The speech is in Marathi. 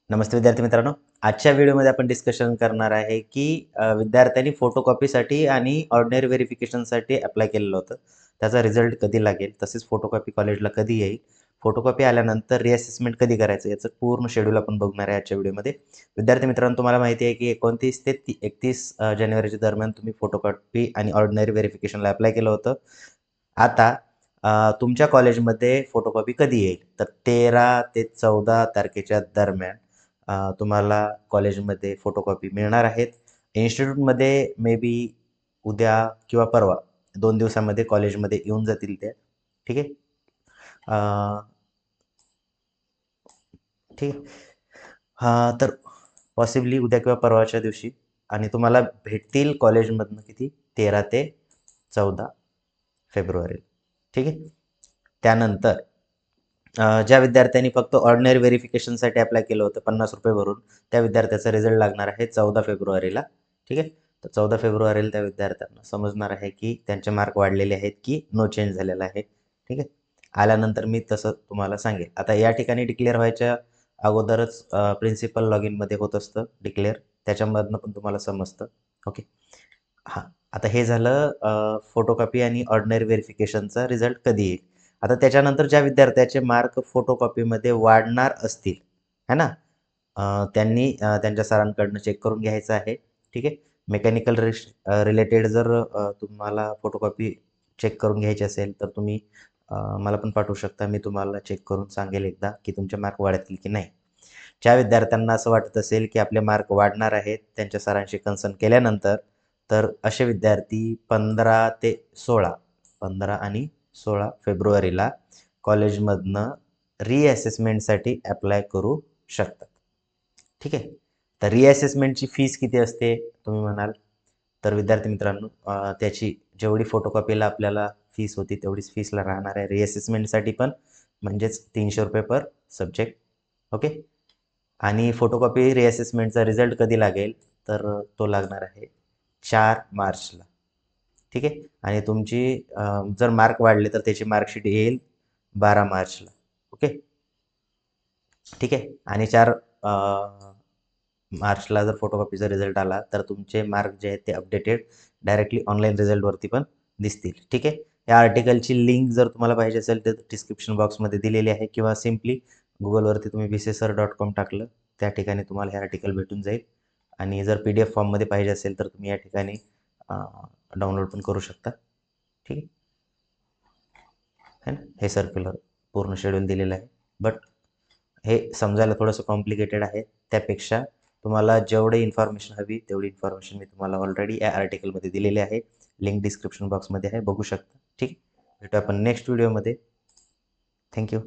नमस्ते विद्यार्थी मित्रांनो. आजच्या व्हिडिओमध्ये आपण डिस्कशन करणार आहे की विद्यार्थ्यांनी फोटोकॉपीसाठी आणि ऑर्डिनरी व्हेरिफिकेशनसाठी अप्लाय केलेलं होतं. त्याचा रिझल्ट कधी लागेल, तसेच फोटोकॉपी कॉलेजला कधी येईल, फोटोकॉपी आल्यानंतर रिअसेसमेंट कधी करायचं, याचं पूर्ण शेड्यूल आपण बघणार आहे आजच्या व्हिडिओमध्ये. विद्यार्थी मित्रांनो, तुम्हाला माहिती आहे की 29 ते 31 जानेवारीच्या दरम्यान तुम्ही फोटोकॉपी आणि ऑर्डिनरी व्हेरिफिकेशनला अप्लाय केलं होतं. आता तुमच्या कॉलेजमध्ये फोटोकॉपी कधी येईल, तर 13 ते 14 तारखेच्या दरम्यान तुम्हाला कॉलेजमध्ये फोटोकॉपी मिळणार आहेत. इन्स्टिट्यूटमध्ये मे बी उद्या किंवा परवा 2 दिवसामध्ये कॉलेजमध्ये येऊन जातील त्या. ठीक आहे. ठीक आहे. तर पॉसिबली उद्या किंवा परवाच्या दिवशी आणि तुम्हाला भेटतील कॉलेजमधनं किती 13 ते 14 फेब्रुवारी. ठीक आहे. त्यानंतर ज्या विद्यार्थ्यांनी फक्त ऑर्डिनरी व्हेरिफिकेशनसाठी अप्लाय केलं होतं ₹50 भरून, त्या विद्यार्थ्याचा रिझल्ट लागणार आहे 14 फेब्रुवारीला. ठीक आहे. तर 14 फेब्रुवारीला त्या विद्यार्थ्यांना समजणार आहे की त्यांचे मार्क वाढलेले आहेत की नो चेंज झालेला आहे. ठीक आहे. आल्यानंतर मी तसं तुम्हाला सांगेल. आता या ठिकाणी डिक्लेअर व्हायच्या अगोदरच प्रिन्सिपल लॉग इनमध्ये होत असतं डिक्लेअर. त्याच्यामधनं पण तुम्हाला समजतं. ओके. हां. आता हे झालं फोटोकॉपी आणि ऑर्डिनरी व्हेरिफिकेशनचा रिझल्ट कधी येईल. आता त्याच्यानंतर ज्या विद्यार्थ्याचे मार्क फोटोकॉपीमध्ये वाढणार असतील, है ना? त्यांनी त्यांच्या सरांकडनं चेक करून घ्यायचं आहे. ठीक आहे. मेकॅनिकल रिलेटेड जर तुम्हाला फोटोकॉपी चेक करून घ्यायची असेल, तर तुम्ही मला पण पाठवू शकता. मी तुम्हाला चेक करून सांगेल एकदा, की तुमचे मार्क वाढतील की नाही. ज्या विद्यार्थ्यांना असं वाटत असेल, की आपले मार्क वाढणार आहेत, त्यांच्या सरांशी कन्सर्न केल्यानंतर, तर असे विद्यार्थी 15 आणि 16 फेब्रुवारीला कॉलेजमधनं रिअसेसमेंटसाठी अप्लाय करू शकतात. ठीक आहे. तर रिअसेसमेंटची फीस किती असते तुम्ही म्हणाल? तर विद्यार्थी मित्रांनो, त्याची जेवढी फोटोकॉपीला आपल्याला फीस होती तेवढीच फीसला राहणार आहे रिअसेसमेंटसाठी पण, म्हणजेच ₹300 पर सब्जेक्ट. ओके. आणि फोटोकॉपी रिअसेसमेंटचा रिझल्ट कधी लागेल, तर तो लागणार आहे 4 मार्चला. ठीक आहे. आणि तुमची जर मार्क वाढले तर त्याची मार्कशीट येईल 12 मार्चला. ओके. ठीक आहे. आणि 4 मार्चला जर फोटोकॉपीचा रिझल्ट आला तर तुमचे मार्क जे आहेत ते अपडेटेड डायरेक्टली ऑनलाईन रिझल्टवरती पण दिसतील. ठीक आहे. या आर्टिकलची लिंक जर तुम्हाला पाहिजे असेल तर डिस्क्रिप्शन बॉक्समध्ये दिलेली आहे किंवा सिम्पली गुगलवरती तुम्ही bcsir.com टाकलं, त्या ठिकाणी तुम्हाला हे आर्टिकल भेटून जाईल. आणि जर PDF फॉर्ममध्ये पाहिजे असेल तर तुम्ही या ठिकाणी डाउनलोड पण करू शकता. ठीक आहे. है ना? हे सर्क्युलर पूर्ण शेड्यूल दिलेलं आहे. बट हे समजायला थोडंसं कॉम्प्लिकेटेड आहे. त्यापेक्षा तुम्हाला जेवढी इन्फॉर्मेशन हवी तेवढी इन्फॉर्मेशन मी तुम्हाला ऑलरेडी या आर्टिकलमध्ये दिलेली आहे. लिंक डिस्क्रिप्शन बॉक्समध्ये आहे, बघू शकता. ठीक. भेटू आपण नेक्स्ट व्हिडिओमध्ये. थँक्यू.